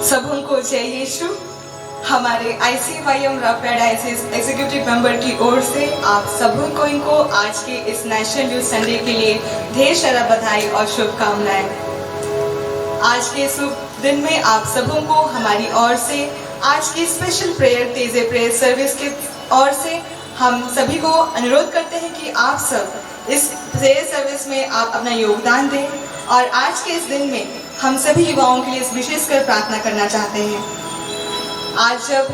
सबों को जय यीशु। हमारे ICYM रॉ पैराडाइसिस एग्जीक्यूटिव मेंबर की ओर से आप सबों को इनको आज के इस नेशनल यूथ संडे के लिए ढेर सारा बधाई और शुभकामनाएं। आज के शुभ दिन में आप सबों को हमारी ओर से आज की स्पेशल प्रेयर तेजे प्रेयर सर्विस के ओर से हम सभी को अनुरोध करते हैं कि आप सब इस प्रेयर सर्विस में आप अपना योगदान दें और आज के इस दिन में हम सभी युवाओं के लिए विशेषकर प्रार्थना करना चाहते हैं। आज जब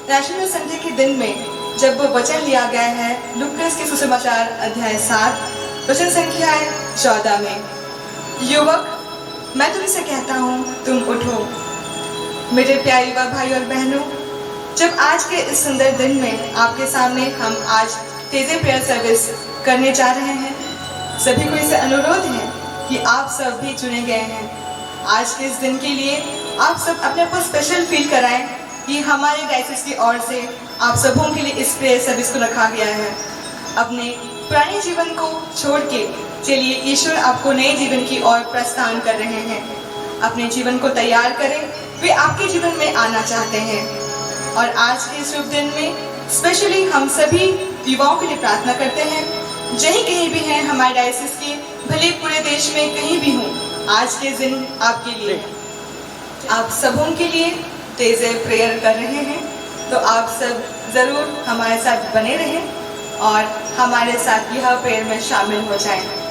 नेशनल संडे के दिन में जब वचन लिया गया है लूकास के सुसमाचार अध्याय 7 वचन संख्या 14 में, युवक मैं तुमसे कहता हूँ तुम उठो। मेरे प्यारे युवा भाई और बहनों, जब आज के इस सुंदर दिन में आपके सामने हम आज तेजे प्रेयर सर्विस करने जा रहे हैं, सभी को इसे अनुरोध है कि आप सब भी चुने गए हैं। आज के इस दिन के लिए आप सब अपने आप को स्पेशल फील कराएं कि हमारे डायसिस की ओर से आप सबों के लिए इस प्रेयर सर्विस को रखा गया है। अपने पुराने जीवन को छोड़ के चलिए ईश्वर आपको नए जीवन की ओर प्रस्थान कर रहे हैं। अपने जीवन को तैयार करें, वे आपके जीवन में आना चाहते हैं। और आज के शुभ दिन में स्पेशली हम सभी युवाओं के लिए प्रार्थना करते हैं, जहीं कहीं भी हैं हमारे डायसिस के, भले पूरे देश में कहीं भी हों, आज के दिन आपके लिए आप सबों के लिए तेजे प्रेयर कर रहे हैं। तो आप सब जरूर हमारे साथ बने रहें और हमारे साथ यह प्रेयर में शामिल हो जाएं।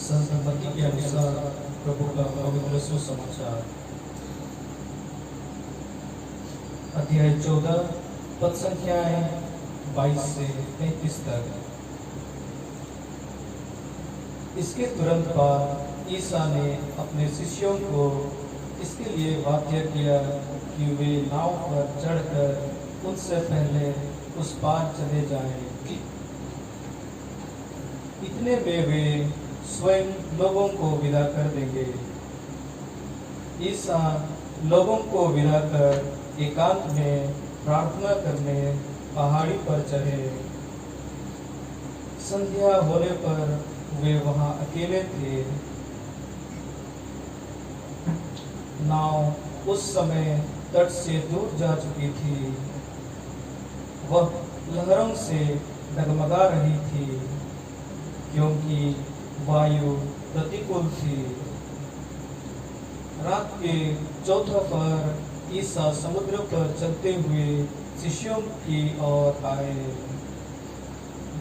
संतमती के अनुसार प्रभु का पवित्र सुसमाचार अध्याय 14 पद संख्याएं 22 से 33 तक। इसके तुरंत बाद ईसा ने अपने शिष्यों को इसके लिए वाध्य किया कि वे नाव पर चढ़कर उनसे पहले उस पार चले जाएं। इतने में वे स्वयं लोगों को विदा कर देंगे। ईसा लोगों को विदा कर एकांत में प्रार्थना करने पहाड़ी पर चढ़े। संध्या होने पर वे वहां अकेले थे। नाव उस समय तट से दूर जा चुकी थी। वह लहरों से डगमगा रही थी क्योंकि वायु प्रतिकूल थी। रात के चौथा पहर ईसा समुद्र पर चलते हुए शिष्यों की ओर आए।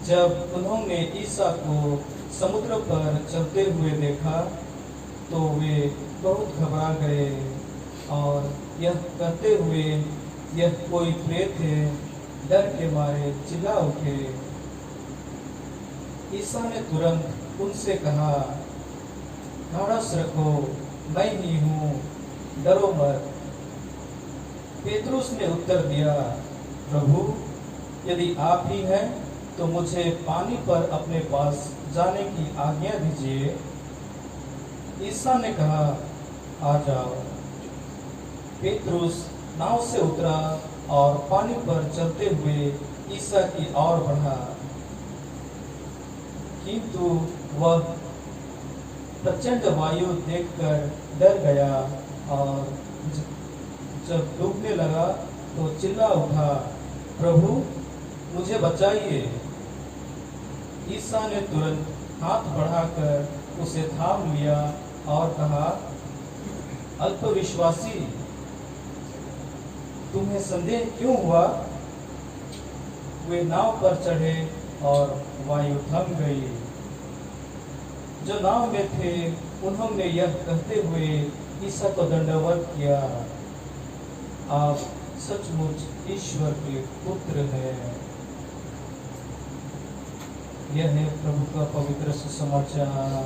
जब उन्होंने ईसा को समुद्र पर चलते हुए देखा तो वे बहुत घबरा गए और यह कहते हुए यह कोई प्रेत है, डर के मारे चिल्ला उठे। ईसा ने तुरंत उनसे कहा, ढाढ़स रखो, मैं ही हूँ, डरो मत। पेतरुस ने उत्तर दिया, प्रभु यदि आप ही हैं तो मुझे पानी पर अपने पास जाने की आज्ञा दीजिए। ईसा ने कहा, आ जाओ। पेतरुस नाव से उतरा और पानी पर चलते हुए ईसा की ओर बढ़ा, किंतु वह प्रचंड वायु देखकर डर गया और जब डूबने लगा तो चिल्ला उठा, प्रभु मुझे बचाइए। ईसा ने तुरंत हाथ बढ़ाकर उसे थाम लिया और कहा, अल्पविश्वासी, तुम्हें संदेह क्यों हुआ? वे नाव पर चढ़े और वायु थम गई। जो नाव में थे उन्होंने यह कहते हुए ईसा को दंडवत किया, आप सचमुच ईश्वर के पुत्र हैं। यह है प्रभु का पवित्र सुसमाचार।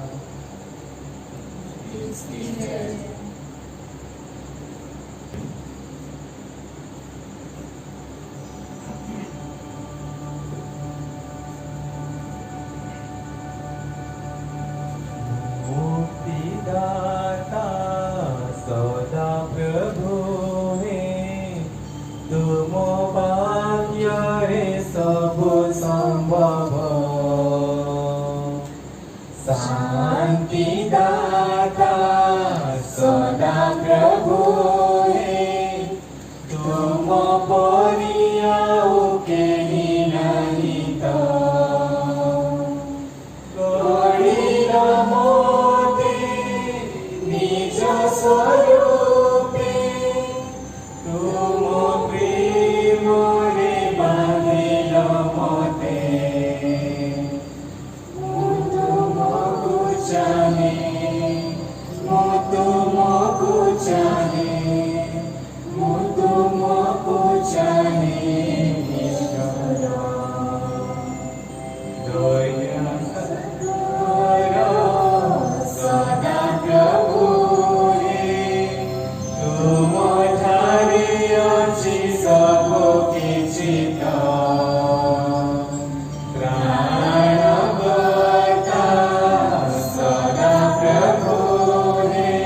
मुक्तिदाता सदा प्रभु है, तुम भाग्य रे सब संभव। शांतिदाता सदा प्रभु है, तुम परियाओ के नहीं तो। स्वरूपे तुम प्रेम रे बांधिल मते, मु तुमको चाहे, मु तुमको चाहे, मु तुमको चाहे ईश्वर। दया करो सदा प्रभु, सब किछि प्राणवता सदा प्रभु है,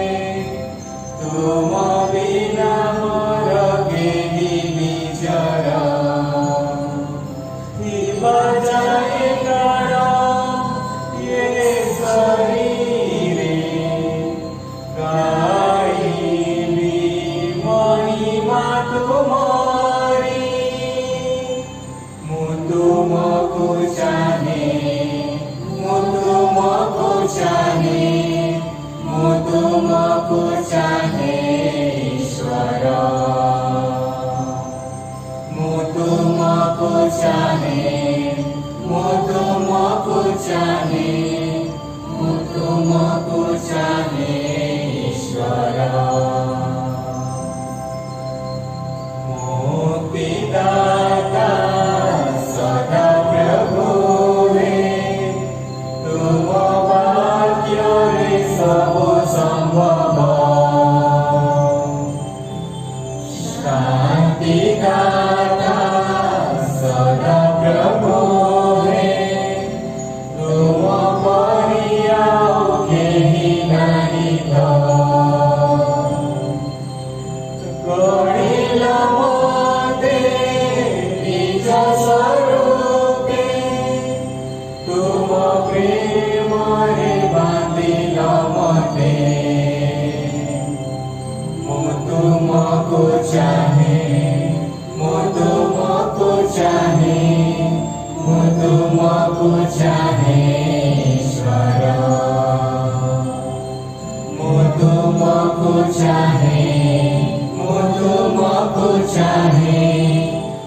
तुम बिना मोर केहि निजर। बजाए प्राण ये शरीरे, गाइबी महिमा तुम्हारी। मु तुमको चाहे, मु तुमको चाहे, मु तुमको चाहे ईश्वर। मु तुमको चाहे, मु तुमको चाहे, मु तुम तुमको चाहे ईश्वर मुक्तिदाता सदा प्रभु रे तुम वाक्य रे सब संभव शांतिदाता सदा प्रभु रे तुम परिया केहि नाही तो गणिल मते निज स्वरूपे तुम प्रेम रे बांधिल मते मु तुमको चाहे मु तुमको चाहे मु तुमको चाहे ईश्वर मु तुमको चाहे मु तुमको चाहे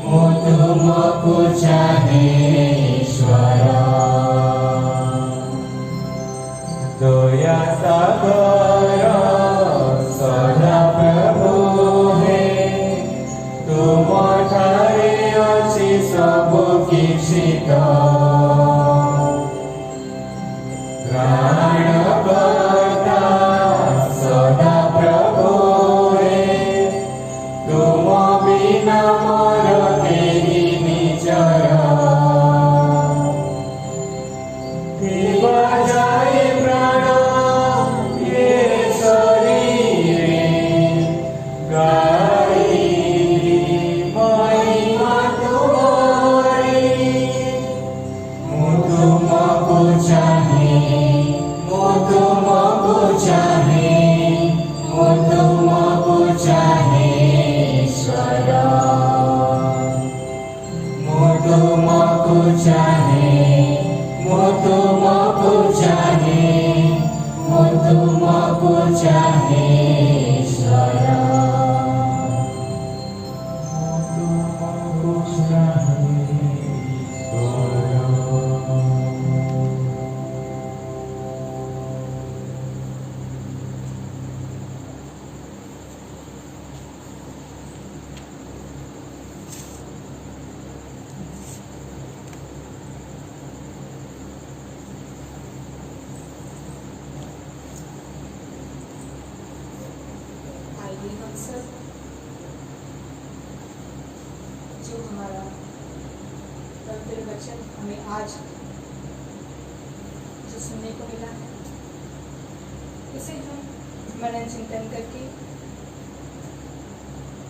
मु तुमको चाहे ईश्वर दया सागर सदा प्रभु हे तुम ठारे अछि सब किछि प्राणकर्ता सदा प्रभु हे तुम बिना मोर केहि निचर जाए प्राण ये शरीरे गाई महिमा तुम्हारी मु तुमको चाहे मु तुमको चाहे मु तुमको चाहे ईश्वर मु तुमको चाहे मु तुमको चाहे मु तुमको चाहे ईश्वर मु तुमको चाहे ईश्वर आइए हम सब जो हमारा पवित्र वचन हमें आज जो सुनने को मिला है इसे हम मनन चिंतन करके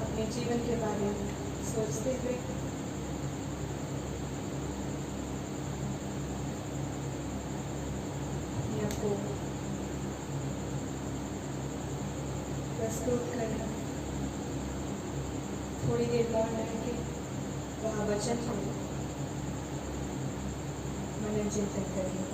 अपने जीवन के बारे में सोचते हुए अपने आप को प्रस्तुत करना थोड़ी देर मौन रह के वह वचन को मनन चिंतन करें।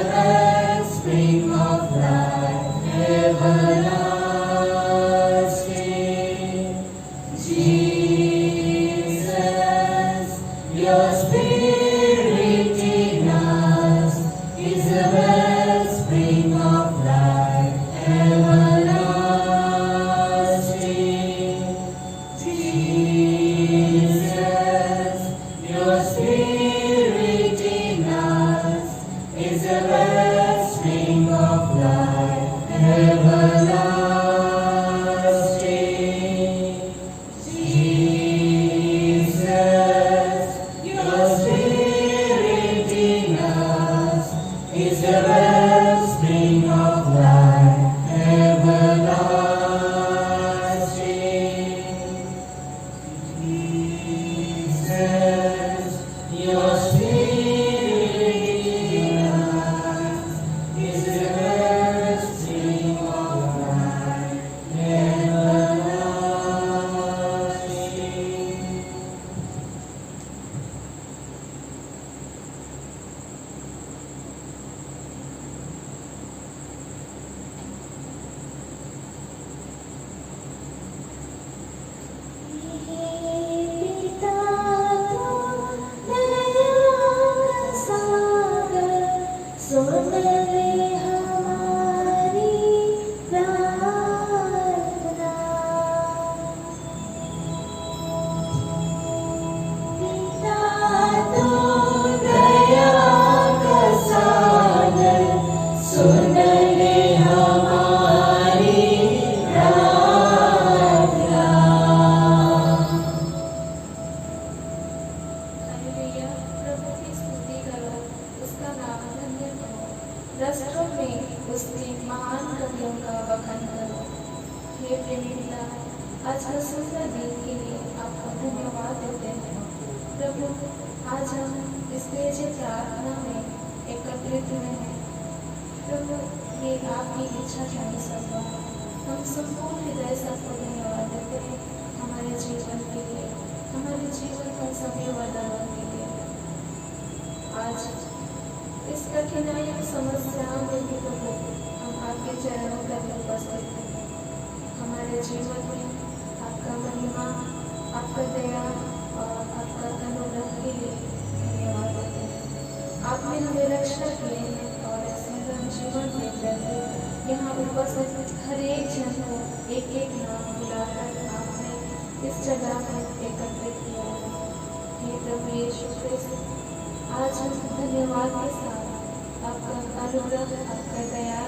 wellspring of life everlasting. Jesus, your Spirit in us is the wellspring of life everlasting. Jesus, your Spirit in us is the wellspring of life everlasting. Jesus, your Spirit in us is the wellspring of life everlasting. Jesus, your Spirit in us is the wellspring of life everlasting. पिता दया का सागर सुन ले हमारी प्रार्थना। पिता तो दया का सागर सुन ले हमारी प्रार्थना। हालेलुया, प्रभु की स्तुति करो, उसका नाम धन्य करो, राष्ट्रों में उसके महान कार्यों का बखान करो। हे प्रेमी पिता, आज का सुंदर दिन के लिए आपका धन्यवाद देते हैं। प्रभु, आज हम इस तेज प्रार्थना में एकत्रित हुए हैं। प्रभु, ये आपकी इच्छा जानी सकता है। हम संपूर्ण हृदय से आपको धन्यवाद देते हैं हमारे जीवन के लिए, हमारे जीवन का सभी वरदानों के लिए। आज इस कठिनाई और समस्याओं में भी प्रभु हम आपके चरणों पर उपस्थित हैं। हमारे जीवन में आपका महिमा, आपका दया और आपका अनुग्रह के लिए धन्यवाद देते हैं। आपने हमें रक्षा किए हैं और ऐसे हम जीवन में रहते यहाँ उपस्थित हर एक जन को एक एक नाम बुलाकर आपने इस जगह में एकत्रित किया है। हे प्रभु यीशु क्रिस्त, आज हम धन्यवाद के साथ आपका अनुग्रह, आपका दया,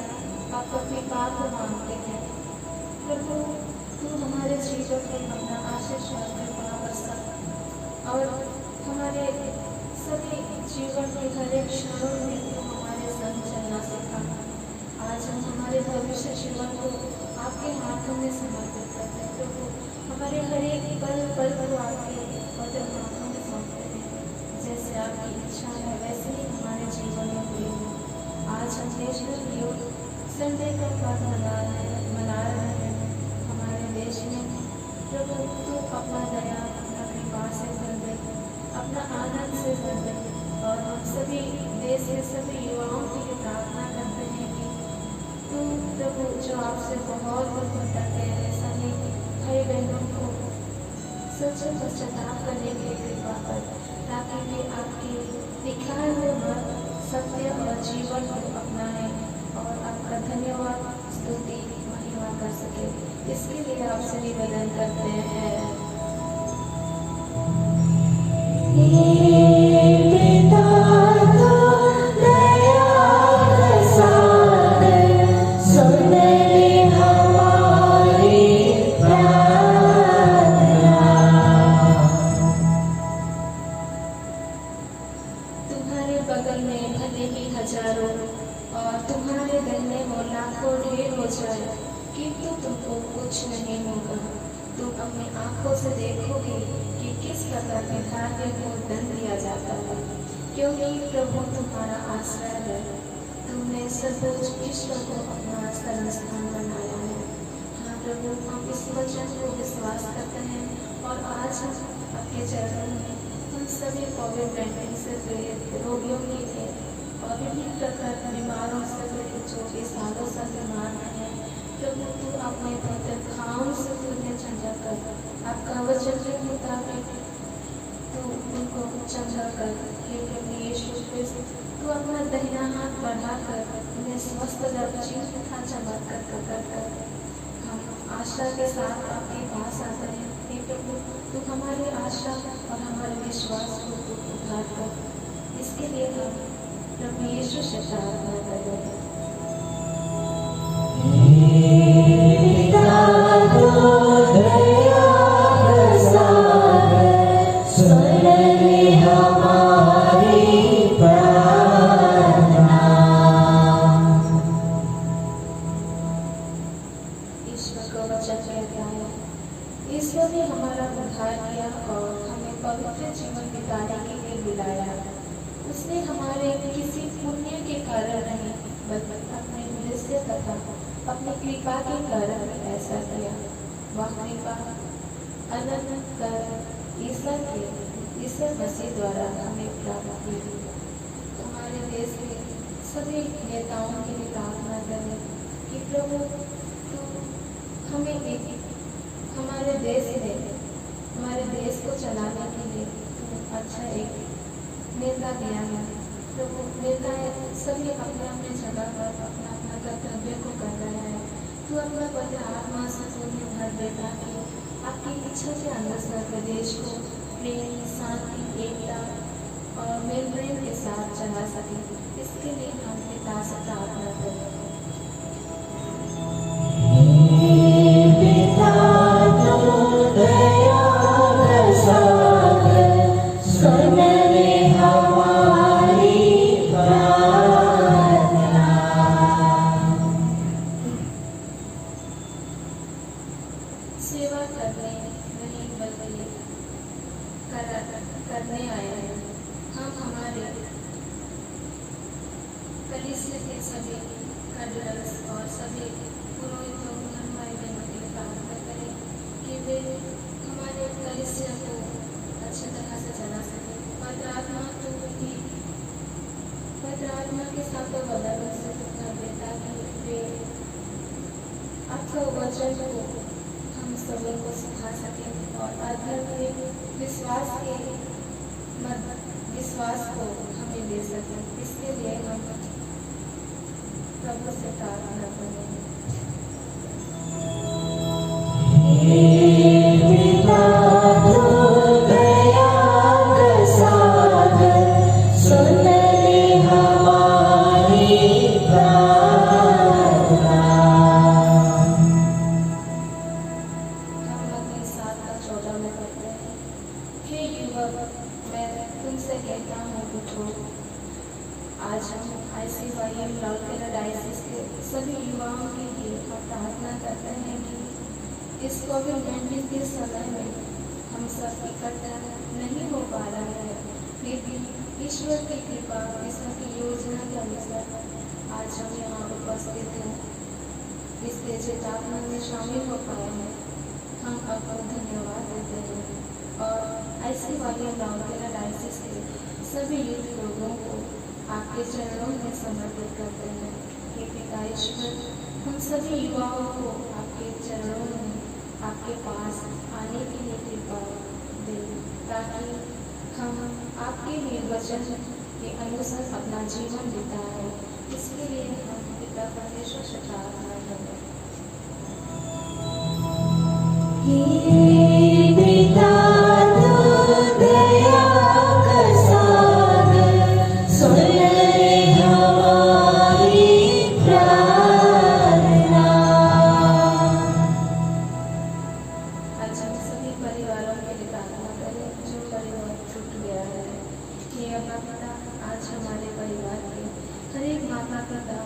आपका कृपा को मांगते हैं। प्रभु, तू हमारे जीवन में अपना आशीष और कृपा बरसा और हमारे सभी जीवन के हर एक क्षणों में तू हमारे संग चलना सिखा। आज हम हमारे भविष्य जीवन को आपके हाथों में समर्पित करते हैं। प्रभु, हमारे हर एक पल पल को आपके पवित्र हाथों में सौंपते हैं। जैसे आपकी इच्छा है वैसे ही हमारे जीवन में हुई हो। आज हम नेशनल यूथ संडे का पर्व मना रहे हैं हमारे देश में। प्रभु, तू अपना दया, अपना कृपा से भर दे, अपना आनंद से भर दे और हम सभी देश के सभी युवाओं के लिए प्रार्थना करते हैं कि तू प्रभु जो आपसे बहुत भटकते हैं, ऐसा ही भाई बहनों को सच्चे पश्चाताप करने की कृपा कर, ताकि वे आपके दिखाए हुए मर्ग, सत्य और जीवन को अपनाएं और आपका धन्यवाद, स्तुति, महिमा कर सके। इसके लिए आपसे निवेदन करते हैं। पिता तो दया का सागर सुन ले हमारी प्रार्थना। तुम्हारे बगल में भले ही हजारों और तुम्हारे दाहिने ओर लाखों ढेर हो जाए, किंतु तुमको कुछ नहीं होगा। तुम अपनी आंखों से देखोगे कि किस प्रकार विधार्य को दंड दिया जाता है, क्योंकि प्रभु तुम्हारा आश्रय है। तुमने सर्वोच्च ईश्वर को अपना शरण स्थान बनाया है। हाँ प्रभु, हम इस वचन को विश्वास करते हैं और आज हम आपके चरणों में हम सभी कोविड-19 से पीड़ित रोगियों के लिए और भी विभिन्न प्रकार बीमारों से पीड़ित जो इस सालों से बीमार हैं, प्रभु तू अपने पवित्र घावों से उन्हें चंगा कर। आपका वचन के मुताबिक तू उनको चंगा कर। हे प्रभु यीशु क्रिस्त, तू अपना दाहिना हाथ बढ़ाकर उन्हें स्वस्थ जीव तथा चमत्कार कर। हम आशा के साथ आपके पास आते हैं। हे प्रभु, तू हमारी आशा और हमारे विश्वास को तू उद्धार कर। इसके लिए हम प्रभु यीशु से प्रार्थना करें। पिता तू दया बरसात, सुन ले हमारी प्रार्थना। ईश्वर को वचन कहता है, ईश्वर ने हमारा उद्धार किया और हमें पवित्र जीवन बिताने के लिए बुलाया। उसने हमारे किसी पुण्य के कारण नहीं, बल्कि अपने उद्देश्य तथा अपनी कृपा के कारण ऐसा किया। वह कृपा अनंत कर ईसा मसीह द्वारा हमें प्राप्त हुई। हमारे देश के सभी नेताओं के लिए प्रार्थना करें कि प्रभु तू हमें हमारे देश को चलाने के लिए तू अच्छा एक नेता दिया है। प्रभु नेता सभी अपने अपने जगह पर अपना अपना कर्तव्य को कर रहे हैं। तू अपना पवित्र आत्मा से उन्हें भर देता कि आपकी इच्छा के अनुसार प्रदेश को प्रेम, शांति, एकता और मेल प्रेम के साथ चला सके। इसके लिए हम पिता से प्रार्थना करें। पिता तू दया बरसात, सुन ले हमारी प्रार्थना। सेवा करने नहीं बल्कि करने आए हैं। हम हमारे कलीसिया के सभी कर्डिनल्स और सभी पुरोहितों भाई बहनों के लिए प्रार्थना करें कि वे हमारे कलीसिया को अच्छी तरह से चला सकें। पवित्र आत्मा के साथ बदल से कर देता कि वे आपका वचन को हम सभी को सिखा सकें और आध्यात्मिक विश्वास को हमें दे सकें। इसके लिए हम प्रभु से प्रार्थना करें। पिता तू दया बरसात, सुन ले हमारी प्रार्थना। हम अपने साथ का 14 में पढ़ते हैं। हे युवक, मैं तुमसे कहता हूँ, उठो। आज हम ICYM राउरकेला डायसिस के सभी युवाओं के लिए हम प्रार्थना करते हैं कि इस कोविड-19 के समय में हम सब इकट्ठा नहीं हो पा रहे हैं, फिर भी ईश्वर की कृपा, ईश्वर की योजना के अनुसार आज हम यहाँ उपस्थित हैं, इस तेज प्रार्थना में शामिल हो पाए हैं। हम आपको धन्यवाद देते हैं और ICYM राउरकेला डायसिस के सभी यूथ लोगों को आपके चरणों में समर्पित करते हैं। हे पिता ईश्वर, हम सभी युवाओं को आपके चरणों में आपके पास आने के लिए कृपा दें, ताकि हम आपके निर्वचन के अनुसार अपना जीवन बिताएं। इसके लिए हम पिता परमेश्वर से प्रार्थना करें। पिता तू दया बरसात, सुन ले हमारी प्रार्थना। आज हम सभी परिवारों के लिए प्रार्थना करें जो परिवार छूट गया है। हे अपना पिता, आज हमारे परिवार के हर एक माता पिता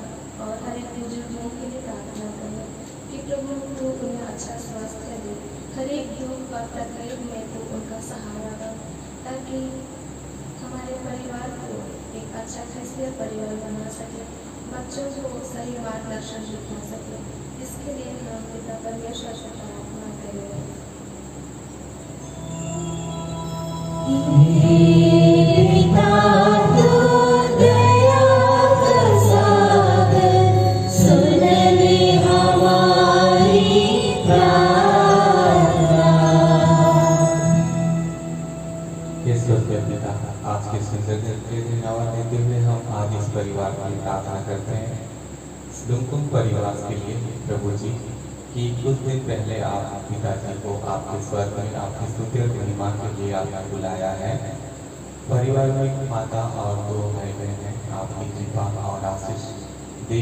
और हर एक बुजुर्गों के लिए प्रार्थना करें कि प्रभु तू उन्हें अच्छा स्वास्थ्य दे, हर एक दुख और तकलीफ में तू उनका सहारा बन, ताकि हमारे परिवार को एक अच्छा ख्रिस्तीय परिवार बना सके, बच्चों को सही मार्गदर्शन दिखा सके। इसके लिए हम पिता परमेश्वर से प्रार्थना करें। पिता तू दया आज इस परिवार की प्रार्थना करते हैं, लुमकुम परिवार के लिए प्रभु जी, कि कुछ दिन पहले आप पिताजी को आपके स्वर्ग में आपकी स्तुति और महिमा के लिए आपने बुलाया है। परिवार में माता और 2 भाई बहन हैं। आपकी कृपा और आशीष दे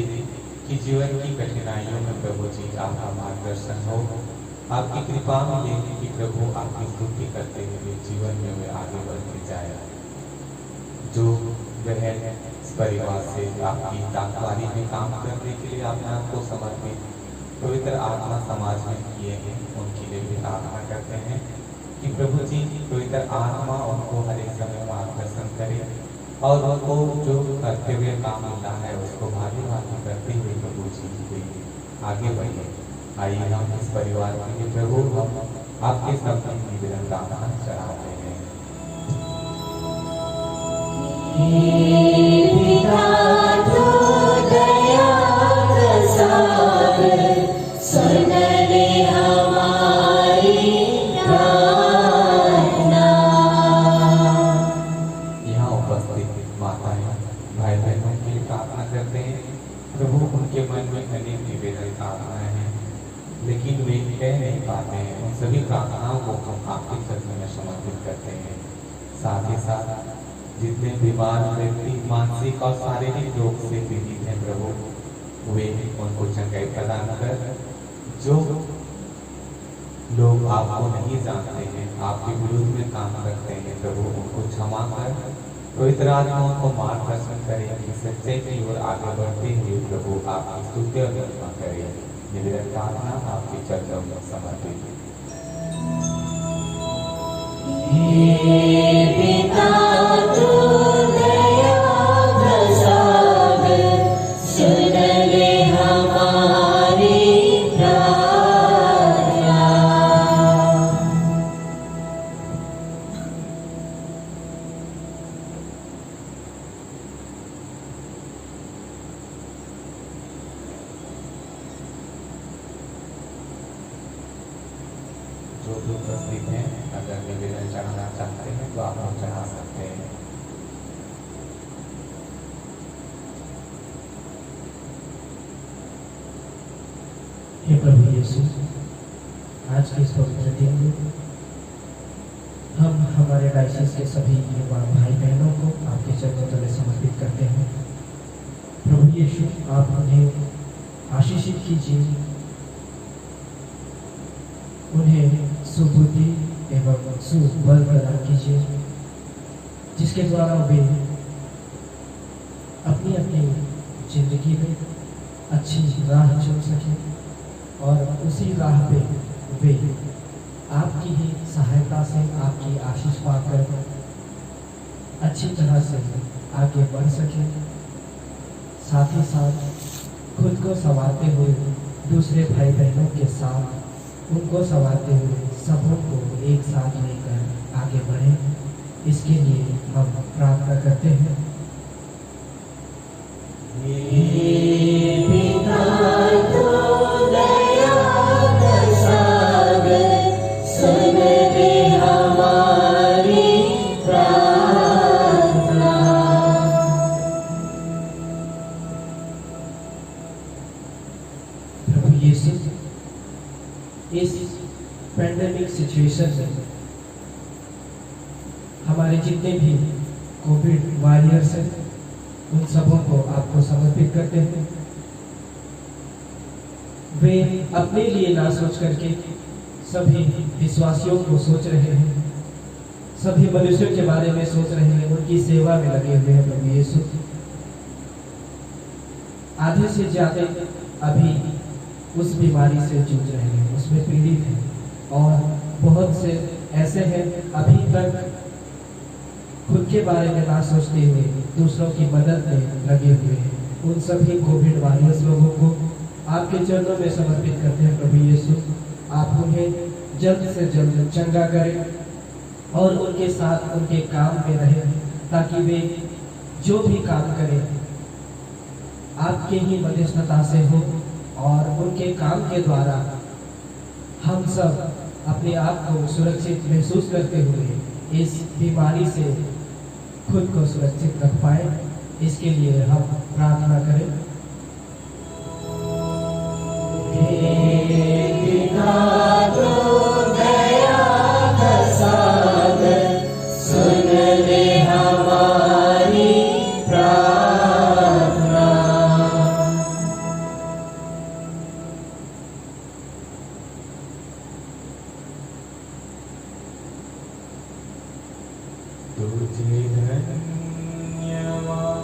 कि जीवन की कठिनाइयों में प्रभु जी आपका मार्गदर्शन हो। आपकी कृपा मिले कि प्रभु आपकी स्तुति करते हुए जीवन में वे आगे बढ़ते जाए। जो बहन इस परिवार से आपकी डाकवारी में काम करने के लिए आपने आपको समर्पित पवित्र आत्मा समाज में किए हैं, उनके लिए भी प्रार्थना करते हैं कि प्रभु जी पवित्र आत्मा उनको हर एक समय मार्गदर्शन करे और उनको जो करते हुए काम मिला है उसको भागी भागी करते हुए प्रभु जी आगे बढ़े। आइए हम इस परिवार के लिए प्रभु हम आपके सामने निवेदन प्रार्थना चढ़ाते हैं। पिता तू दया का सागर, सुन ले हमारी प्रार्थना। यहाँ उपस्थित माताएं भाई बहनों के लिए प्रार्थना करते हैं। प्रभु उनके मन में अनेक निवेदन प्रार्थनाएं हैं, लेकिन वे कह नहीं पाते हैं। उन सभी प्रार्थनाओं को हम आपके चरणों में समर्पित करते हैं। साथ ही साथ जितने बीमार व्यक्ति मानसिक और शारीरिक रोग से पीड़ित हैं प्रभु, वे उनको चंगाई प्रदान कर, जो लोग आपको नहीं जानते हैं, आपके विरुद्ध में काम करते हैं प्रभु, उनको क्षमा कर पवित्र आत्मा को मार्गदर्शन करें कि सच्चाई की ओर आगे बढ़ते हुए प्रभु आपकी स्तुति और महिमा करें। निवेदन प्रार्थना आपके चरणों में समर्पित है। पिता तू दया का सागर, सुन ले हमारी प्रार्थना। जो भी उपस्थित हैं, अगर निवेदन चढ़ाना चाहते हैं तो आप लोग चढ़ा सकते हैं। हे प्रभु यीशु, आज के इस पवित्र दिन में हम हमारे डायसिस के सभी युवा भाई बहनों को आपके चरणों तले समर्पित करते हैं। प्रभु यीशु, आप उन्हें आशीषित कीजिए, उन्हें सुबुद्धि एवं सुबल प्रदान कीजिए, जिसके द्वारा वे अपनी अपनी जिंदगी में अच्छी राह चुन सकें और उसी राह पे वे आपकी ही सहायता से, आपकी आशीष पाकर अच्छी तरह से आगे बढ़ सकें। साथ ही साथ खुद को संवारते हुए दूसरे भाई बहनों के साथ उनको संवारते हुए सबों को एक साथ लेकर आगे बढ़ें। इसके लिए हम प्रार्थना करते हैं। पिता तू दया का सागर, सुन ले हमारी प्रार्थना। प्रभु यीशु, इस पैंडेमिक सिचुएशन में हमारे जितने भी कोविड वॉरियर्स हैं, उन सबों को आपको समर्पित करते हैं। वे अपने लिए ना सोच करके सभी विश्वासियों को सोच रहे हैं, सभी मनुष्यों के बारे में सोच रहे हैं, उनकी सेवा में लगे हुए हैं। प्रभु यीशु, आधे से ज्यादा अभी उस बीमारी से जूझ रहे हैं, उसमें पीड़ित हैं, और बहुत से ऐसे हैं अभी तक खुद के बारे में ना सोचते हुए दूसरों की मदद में लगे हुए हैं। उन सभी कोविड वॉरियर्स लोगों को आपके चरणों में समर्पित करते हैं। प्रभु यीशु, आप उन्हें जल्द से जल्द चंगा करें और उनके साथ उनके काम में रहें, ताकि वे जो भी काम करें आपके ही मध्यस्थता से हो, और उनके काम के द्वारा हम सब अपने आप को सुरक्षित महसूस करते हुए इस बीमारी से खुद को सुरक्षित रख पाए। इसके लिए हम प्रार्थना करें। सुन ले हमारी प्रार्थना। तुझे धन्यवाद,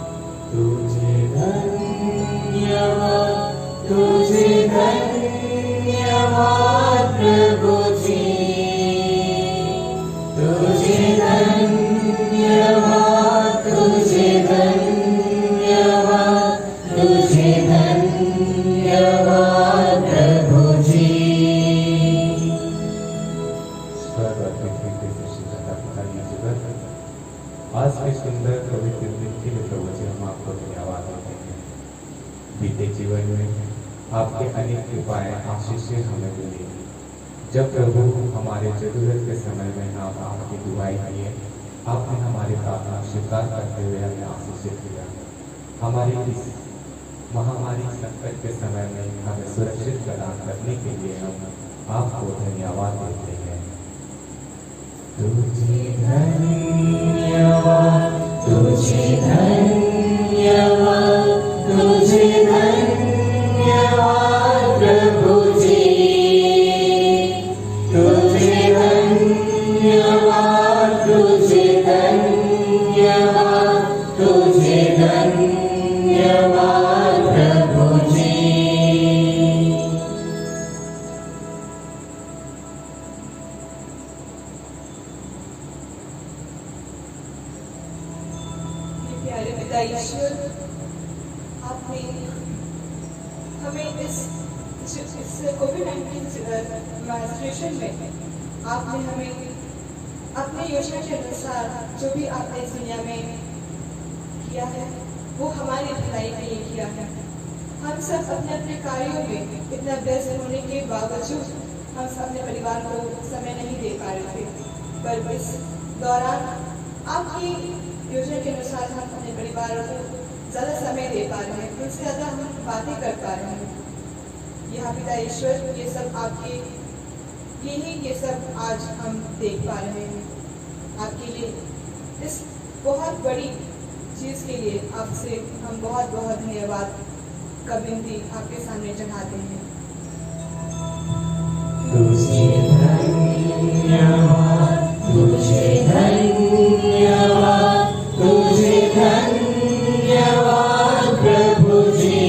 तुझे धन्यवाद, तुझे धन्यवाद प्रभु जी, तुझे धन्यवाद, तुझे धन्यवाद, तुझे धन्यवाद प्रभु जी। स्वर्ग और पृथ्वी के सृष्टिकर्ता पिता ईश्वर, आज के सुंदर पवित्र दिन के लिए प्रभु जी हम आपको धन्यवाद देते हैं। बीते जीवन में आपके अनेक कृपाएं आशीषें हमें मिली। जब प्रभु हमारे जरूरत के समय में आप आपकी दुआई किए, आपने हमारी प्रार्थना स्वीकार करते हुए हमें आशीषित किया। हमारी इस महामारी संकट के समय में हमें सुरक्षित प्रदान करने के लिए हम आपको धन्यवाद देते हैं। तुझे धन्यवाद, तुझे धन्यवाद, तुझे धन्यवाद प्रभु जी, तुझे धन्यवाद, तुझे धन्यवाद, तुझे धन्यवाद प्रभु जी। प्यारे पिता ईश्वर, आपने हमें इस कोविड-19 सिचुएशन में आपने हमें अपने योजना के अनुसार जो भी आपने इस दुनिया में किया है वो हमारी भलाई के लिए किया है। हम सब अपने अपने कार्यों में इतना व्यस्त होने के बावजूद हम सब अपने परिवार को समय नहीं दे पा रहे थे, पर इस दौरान आपकी योजना के अनुसार हम अपने परिवारों को ज़्यादा समय दे पा रहे हैं, उनसे ज़्यादा हम बातें कर पा रहे हैं। यहाँ पिता ईश्वर, ये सब आपके लिए ये सब आज हम देख पा रहे हैं। आपके लिए इस बहुत बड़ी चीज़ के लिए आपसे हम बहुत बहुत धन्यवाद का विनती आपके सामने चढ़ाते हैं। तुझे धन्यवाद, तुझे धन्यवाद, तुझे धन्यवाद प्रभु जी,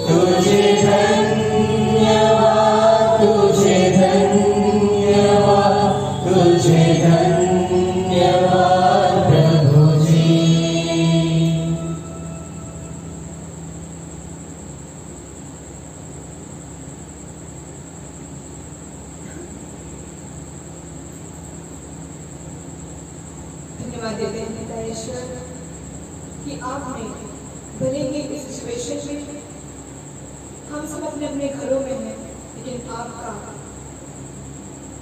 तुझे धन्यवाद, तुझे धन्यवाद, तुझे धन्यवाद प्रभु जी। धन्यवाद देते हैं पिता ईश्वर कि आपने भले ही इस सिचुएशन में हम सब अपने अपने घरों में हैं, लेकिन आपका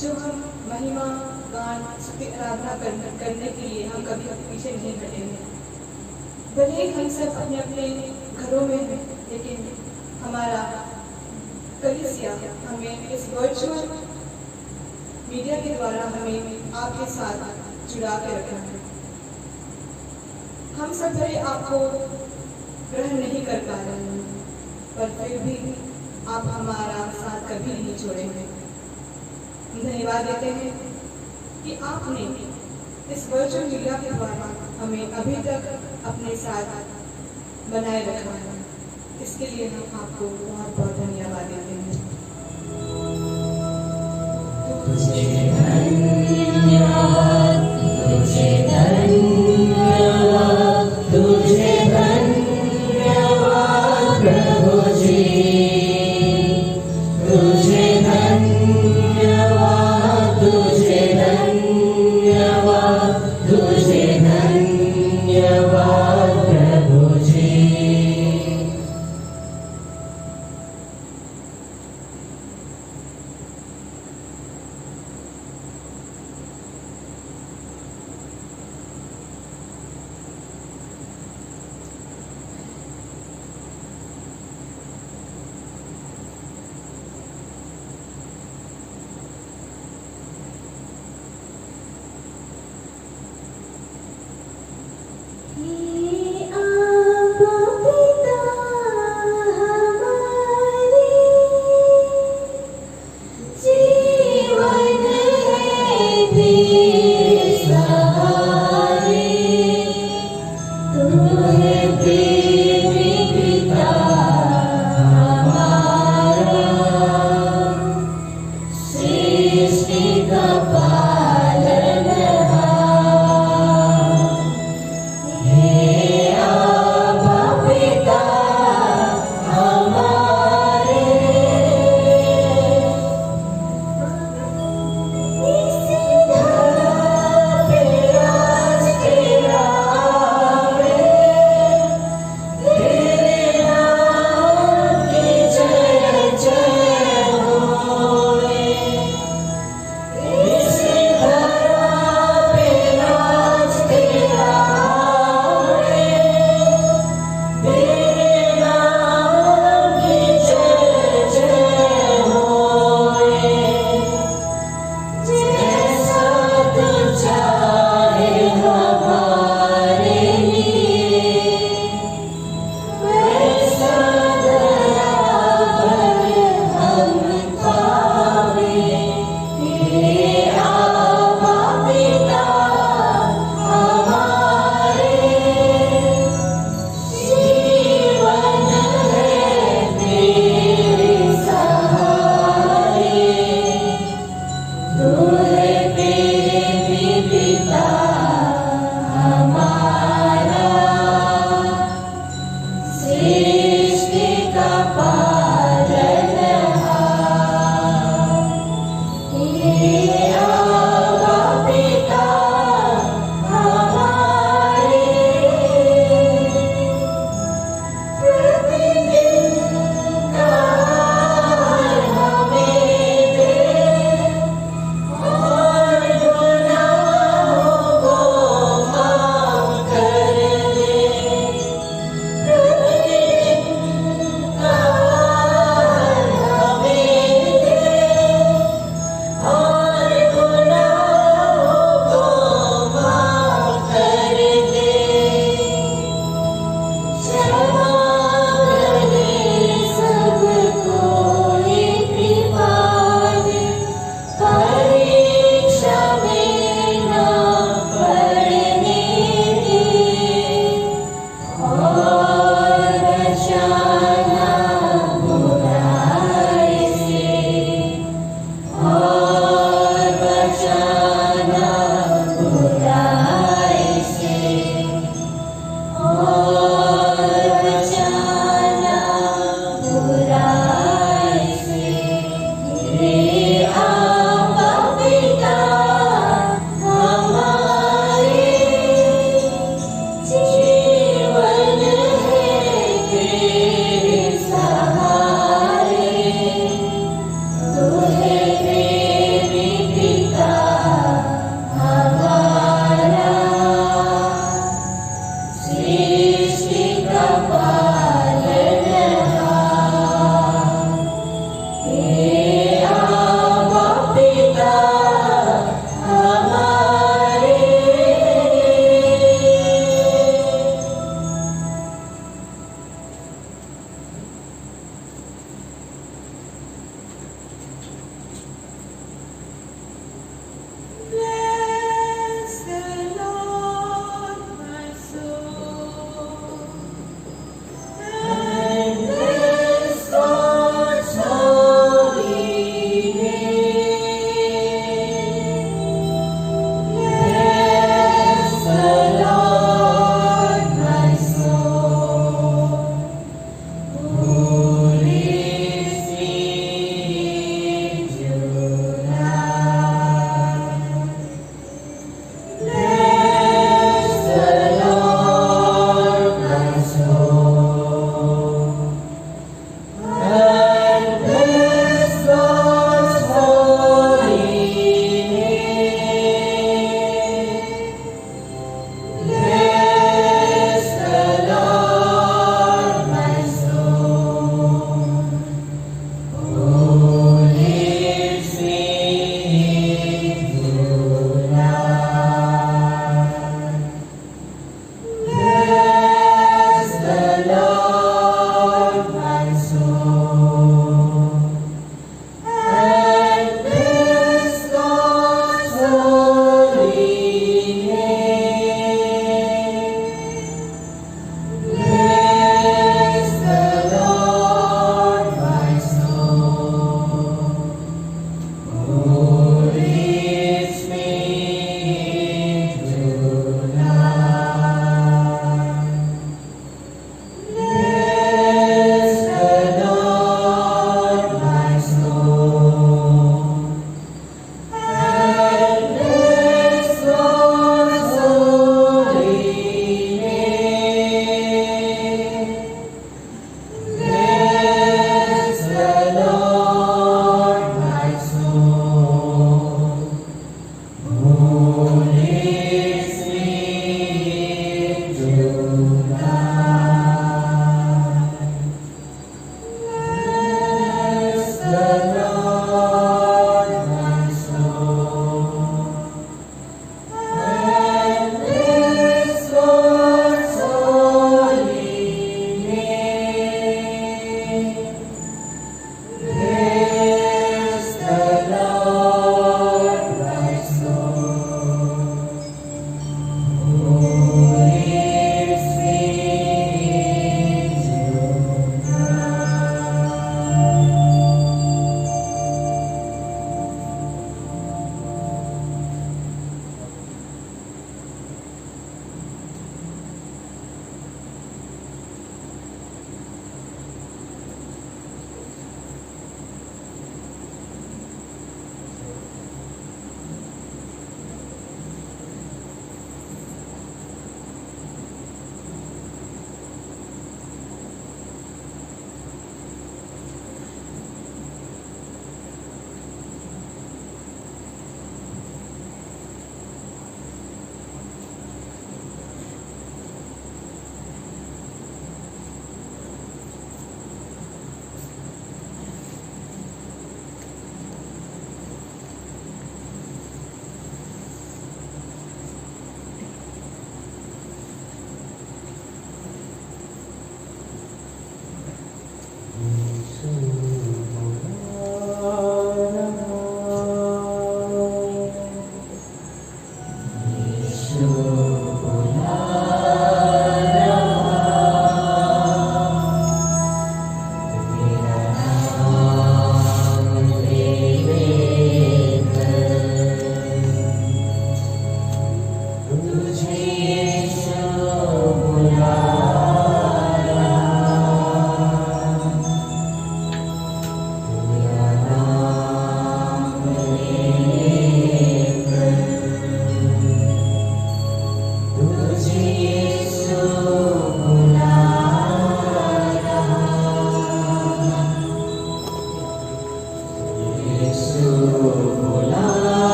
जो हम महिमा गान स्तुति आराधना करने के लिए हम कभी पीछे नहीं हटेंगे। भले ही हम सब अपने अपने घरों में हैं, लेकिन हमारा कलीसिया हमें इस वर्चुअल मीडिया के द्वारा हमें आपके साथ जुड़ा के रखा है। हम सब भले आपको ग्रहण नहीं कर पा रहे हैं, पर फिर भी आप हमारा साथ कभी नहीं छोड़ेंगे। हम धन्यवाद देते हैं कि आपने इस वर्चुअल मीडिया के द्वारा हमें अभी तक अपने साथ बनाए रखा है। इसके लिए हम आपको बहुत बहुत धन्यवाद देते हैं। तुझे धन्यवाद, तुझे धन्यवाद, तुझे धन्यवाद प्रभु जी, तुझे धन्यवाद, तुझे धन्यवाद, तुझे धन्यवाद प्रभु जी।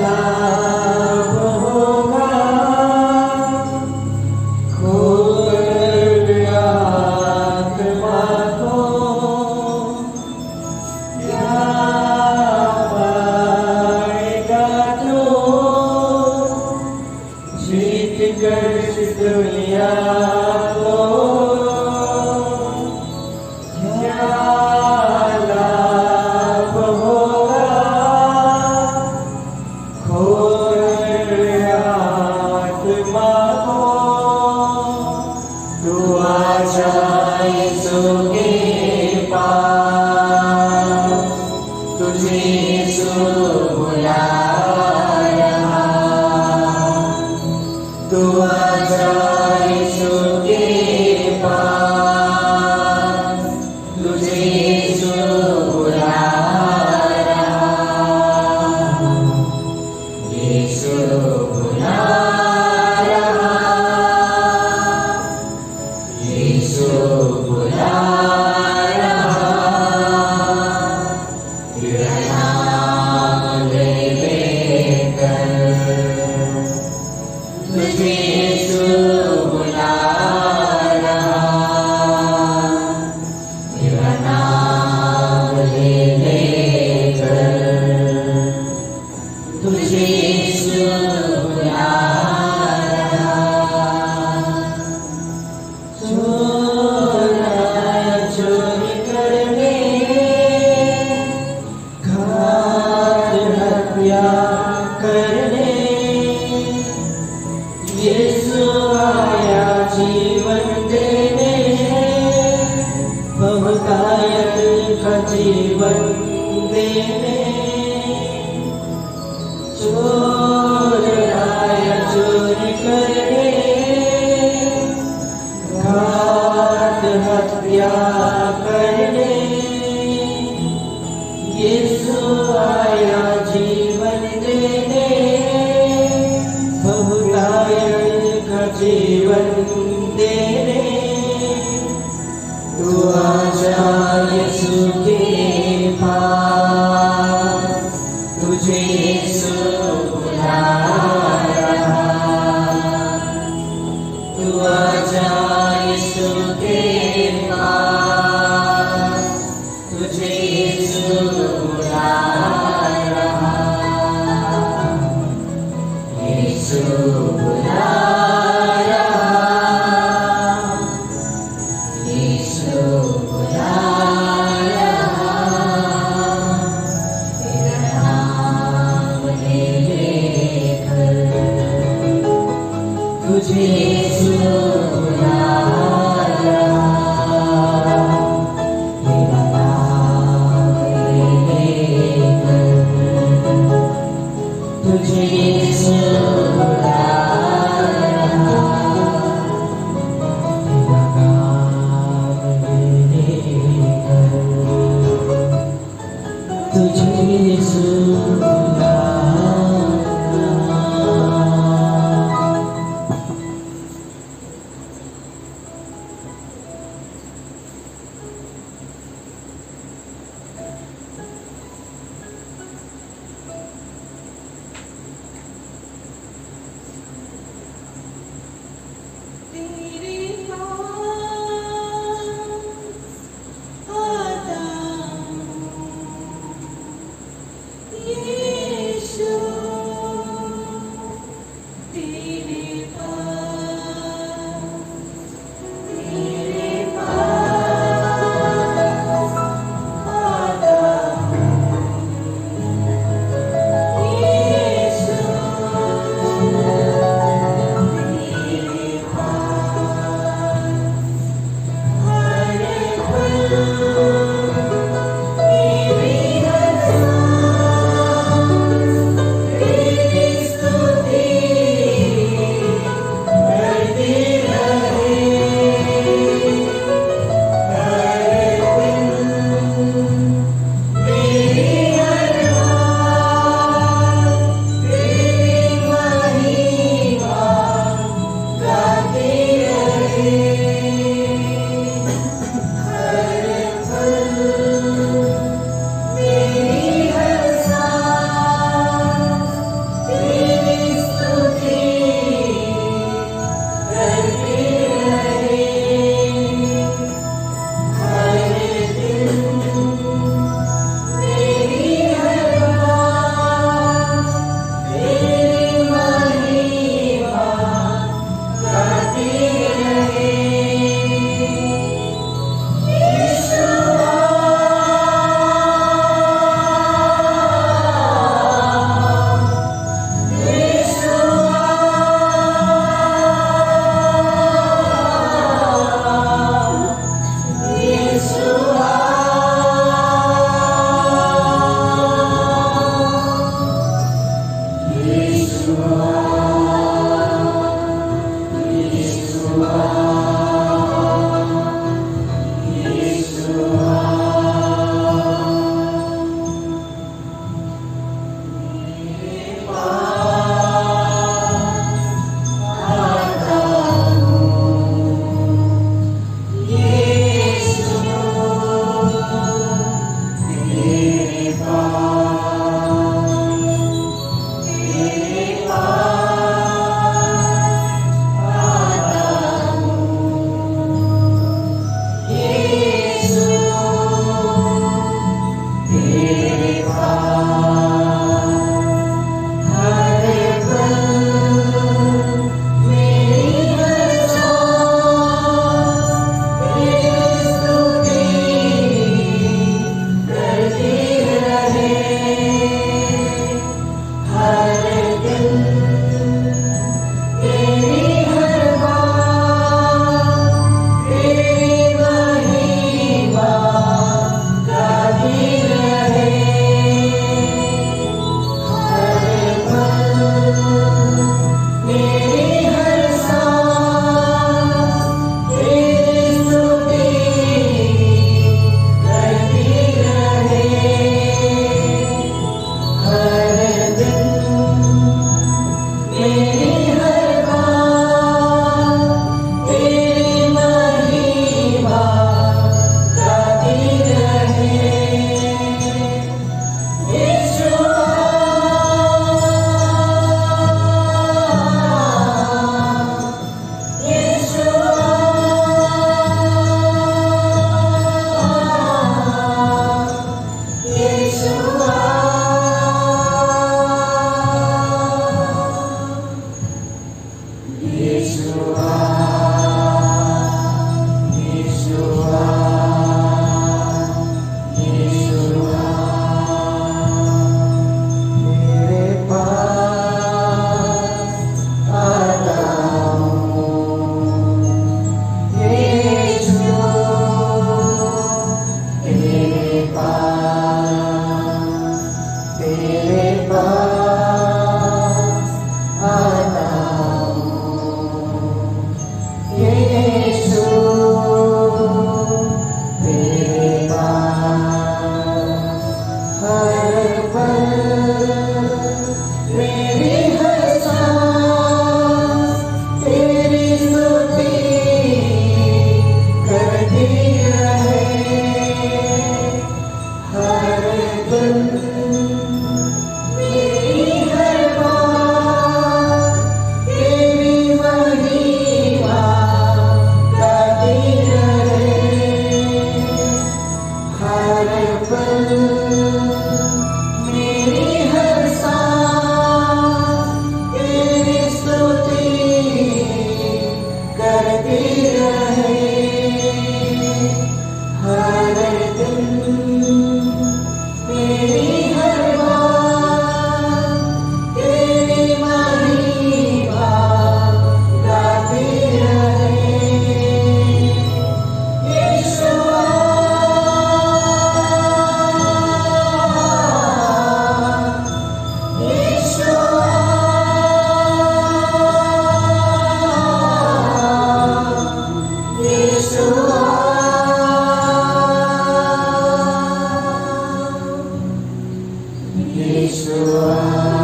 लाभ होगा खोकर आत्मा को क्या पाएगा जो जीत कर इस दुनिया को क्या लाभ होगा खोकर आत्मा को तू आजा यीशु के पास तुझे यीशु बुला रहा तू आजा यीशु के पास तुझे यीशु बुला रहा यीशु बुला रहा यीशु बुला रहा तेरा नाम ले लेकर तुझे यीशु बुला रहा तेरा नाम ले लेकर तुझे यीशु बुला रहा चोरी करने घात हत्या करने यीशु आया जीवन देने बहुतायत का जीवन देने चोर आया चोरी करने घात हत्या करने यीशु आया जीवन देने बहुतायत का जीवन देने तू आजा यीशु के पास तुझे यीशु बुला रहा तू आजा यीशु के पास तुझे यीशु बुला रहा यीशु बुला रहा यीशु बुला रहा तेरा नाम ले लेकर तुझे यीशु बुला रहा तेरा नाम ले लेकर तुझे यीशु बुला रहा तेरा नाम ले लेकर तुझे यीशु बुला रहा To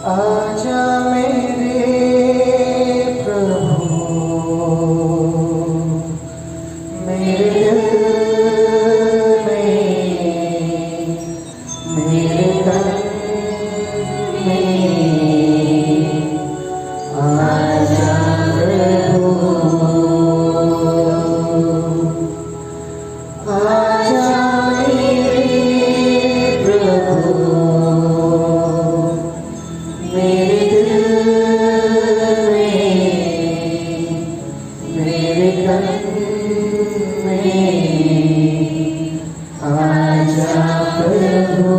आजा मेरे प्रभु मेरे दिल में, मेरे तन में आजा प्रभु, आजा मेरे प्रभु मेरे दिल में, मेरे तन में आजा प्रभु।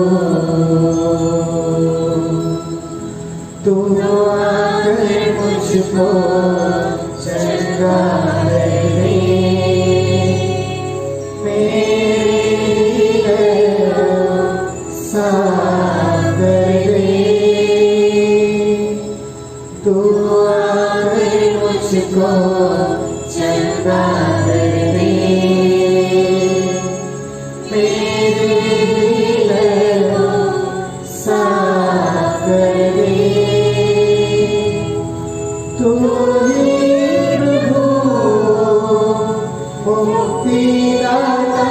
तू आकर मुझको चंगा कर दे, मेरे दिल साफ कर दे। तू आकर मुझको चंगा कर दे, मेरे दिल साफ कर दे। तू ही प्रभु मुक्तिदाता,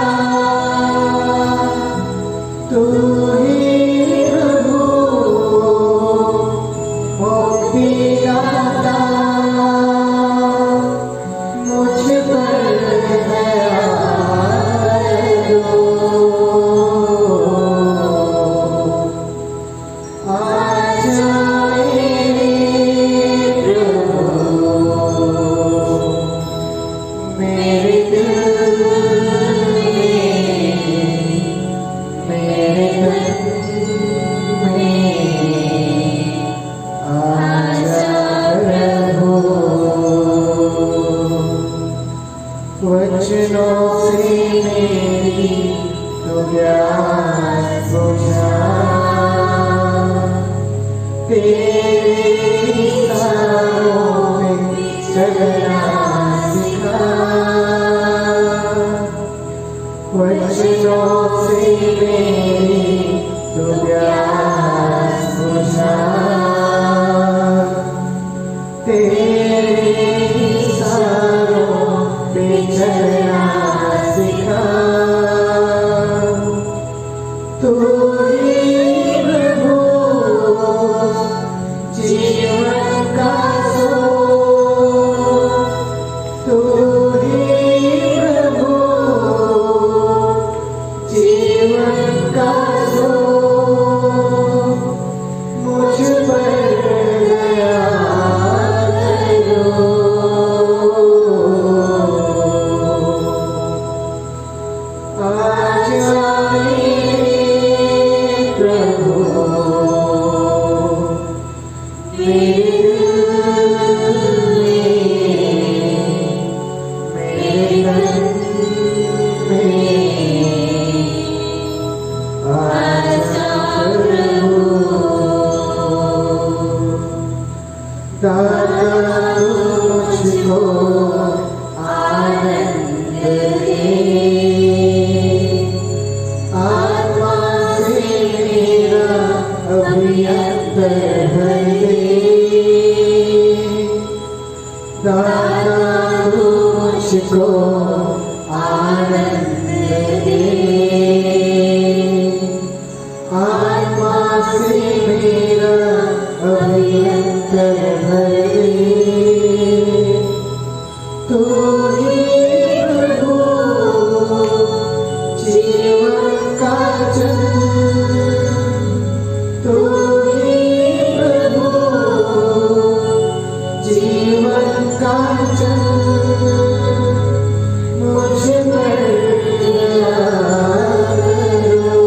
तू ही प्रभु मुक्तिदाता, मुझ पर दया करो। आजा मेरे प्रभु मेरे दिल में, मेरे तन में आजा प्रभु। वचनों से मेरी तो प्यास बुझा, तेरे इशारों में चलना सिखा। वचनों से मेरी तो प्यास बुझा, तेरे इशारों में चलना सिखा। तू ही प्रभु जीवन का स्रोत, तू ही प्रभु जीवन का स्रोत, मुझ पर दया करो। आजा मेरे प्रभु मेरे दिल में, मेरे तन में आजा प्रभु। दाता तू मुझको आनंद दे, आत्मा से मेरा अभियंतर भर दे। दाता तू मुझको आनंद दे, आत्मा से मेरा अभियंतर भर दे। तू ही प्रभु जीवन का जल, तू ही प्रभु जीवन का जल, मुझ पर दया करो।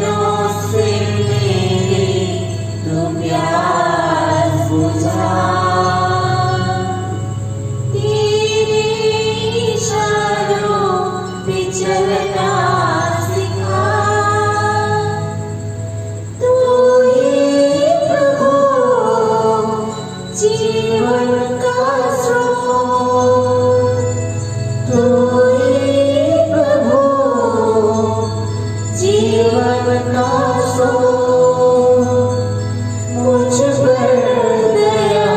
नयनों से मेरी तू प्यास बुझा। तेरे इशारों पे चलना सिखा। तू ही प्रभु जीवन का स्रोत। तू ही प्रभु जीवन का स्रोत। मुझ पर दया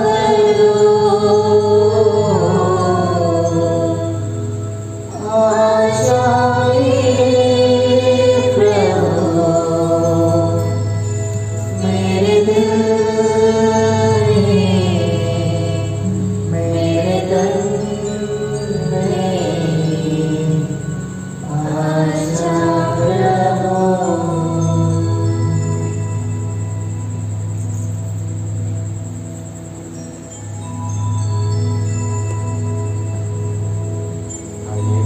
करो। आ जाइए प्रभु मेरे दिल में, मेरे तन में। आ जा प्रभु। आइए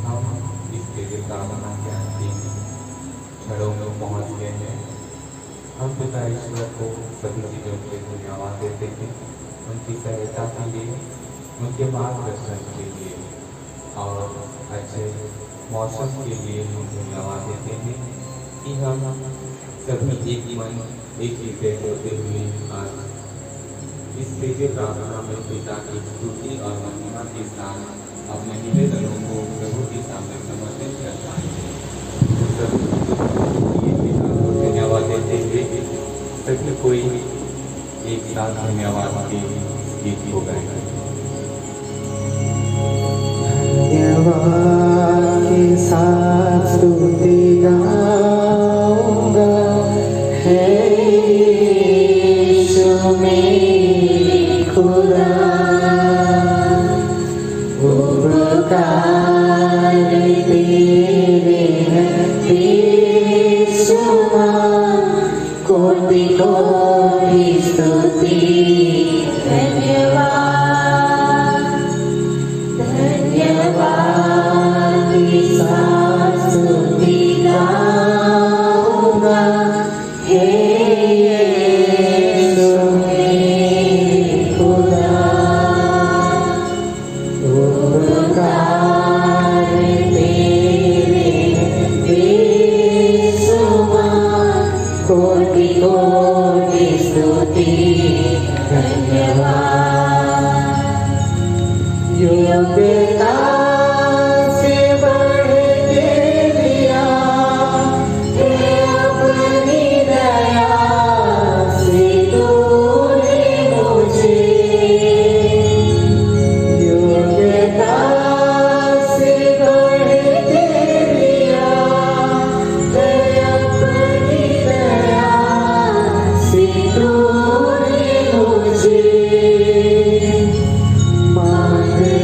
हम इस दिव्य प्रार्थना के अंतिम क्षणों में पहुंच गए हैं। हम पिता ईश्वर को सभी चीज़ों के लिए धन्यवाद देते हैं, उनकी सहायता के लिए, उनके मार्गदर्शन के लिए और अच्छे मौसम के लिए हम धन्यवाद देते हैं कि हम सभी एक मन एक हृदय होते हुए आज इस दिव्य प्रार्थना में पिता की स्तुति और महिमा के साथ अपने निवेदनों को प्रभु के सामने समर्पित कर पाएंगे। तो सभी पिता को धन्यवाद देते हुए सभी कोई एक साथ धन्यवाद के गीत हो गए। धन्यवाद के साथ स्तुति गाऊंगा। हे यीशु मेरे खुदा, उपकार तेरे हैं बेशुमार। कोटि कोटि स्तुति धन्यवाद। धन्यवाद के साथ स्तुति गाऊंगा। हे यीशु मेरे खुदा, उपकार तेरे बेशुमार। कोटि कोटि स्तुति धन्यवाद। योग्यता से बढ़ के दिया हे अपनी दया से तूने मुझे। योग्यता से बढ़ के दिया हे अपनी दया से तूने मुझे। मांगने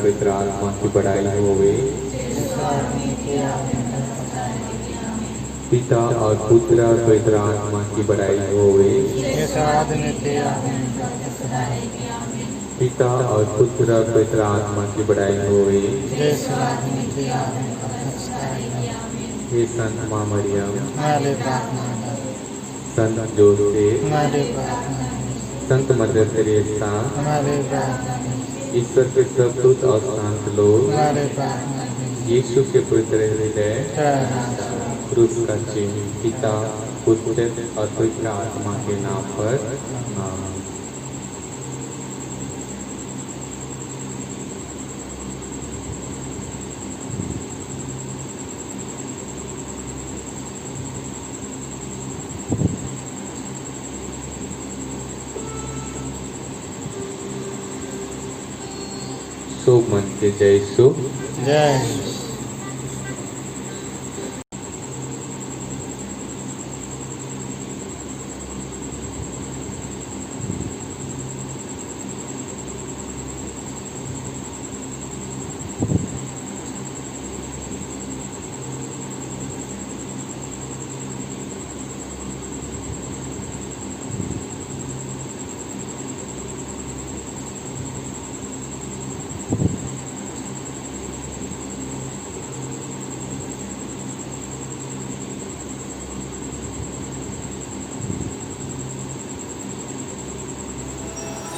पवित्र आत्मा की बड़ाई होवे। पिता और पुत्र और पवित्र आत्मा की बड़ाई होवे। पिता और पुत्र और पवित्र आत्मा की बड़ाई होवे। हे संत माँ मरियम, संत जोसेफ, संत मदर तेरेसा, ईश्वर के सब दूत और संत लोग, यीशु के पवित्र हृदय, क्रूस का चिन्ह, पिता, पुत्र और पवित्र आत्मा के नाम पर आमीन। शुभ मन के जय शुभ जय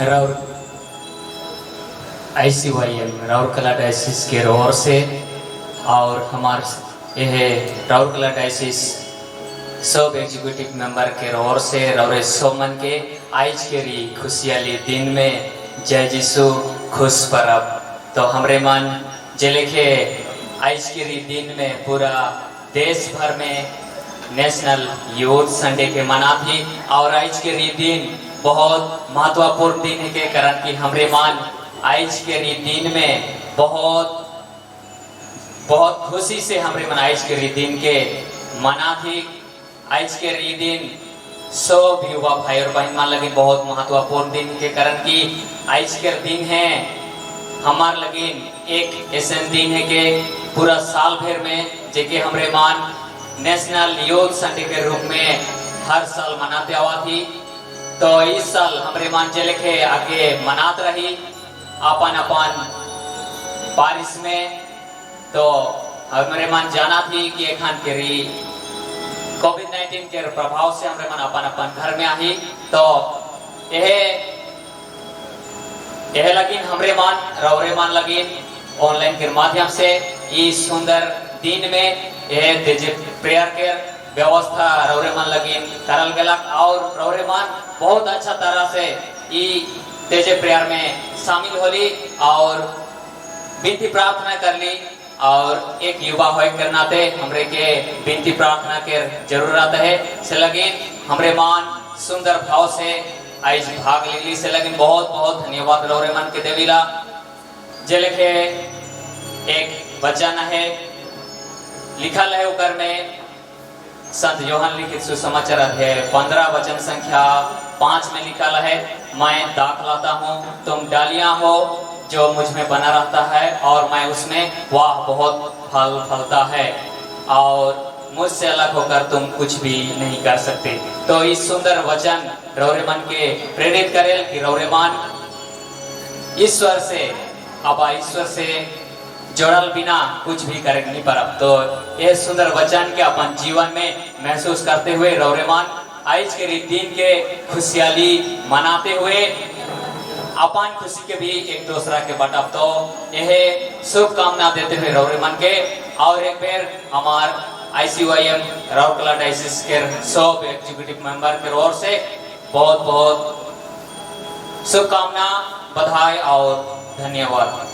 राउर ICYM राउरकेला डायसिस के ओर से और हमारे यह राउरकेला डायसिस सब एग्जीक्यूटिव मेंबर के ओर से राउरे सोमन के आज के री खुशियाली दिन में जय जीसु खुश परब। तो हमरे मन जलेखे आज के री दिन में पूरा देश भर में नेशनल यूथ संडे के मना थी और आज के री दिन बहुत महत्वपूर्ण दिन है के कारण कि हमरे मान आज के दिन में बहुत खुशी से हमरे मन आज के दिन के मना थी। आज के दिन सब युवा भाई और बहन मान लगे बहुत महत्वपूर्ण दिन के कारण कि आज के दिन है हमार लगे एक ऐसा दिन है कि पूरा साल भर में जेके हमरे मान नेशनल यूथ संडे के रूप में हर साल मनाते आवा थी। तो इस साल हमरे मान लिखे आगे मनात रही अपन अपन बारिश में। तो हमरे मान जाना थी कि एखान के कोविड-19 के प्रभाव से हमरे मन अपन अपन घर में आई। तो यह लगिन हमरे मान रौरे मान लगिन ऑनलाइन के माध्यम से इस सुंदर दिन में यह प्रेयर के व्यवस्था रौरे मन लगिन करल गलक और रौरे मन बहुत अच्छा तरह से तेजे प्रेयर में शामिल होली और विनती प्रार्थना कर ली। और एक युवा होए के नाते हमरे के विनती प्रार्थना के जरूरत है से लगिन हमरे मान सुंदर भाव से आज भाग लेली से लगिन बहुत बहुत धन्यवाद रौरे मन के देविला। जे लिखे एक वचन है लिखल है उकर में संत यूहन्ना लिखित सुसमाचार अध्याय 15 वचन संख्या 5 में लिखा है, मैं दाख लाता हूँ, तुम डालियां हो जो मुझ में बना रहता है और मैं उसमें वह बहुत फल फलता है और मुझसे अलग होकर तुम कुछ भी नहीं कर सकते। तो इस सुंदर वचन रौरेमन के प्रेरित करेल कि रौरेमन ईश्वर से ईश्वर से जोड़ल बिना कुछ भी करे नहीं परब। तो यह सुंदर वचन के अपन जीवन में महसूस करते हुए रौरेमान आज के दिन के खुशहाली मनाते हुए अपन खुशी के भी एक दूसरा के बटब। तो यह शुभकामना देते हुए रौरेमान के और एक बार हमार ICYM राउरकेला डायसिस के सब एग्जीक्यूटिव मेंबर के ओर से बहुत बहुत शुभकामना, बधाई और धन्यवाद।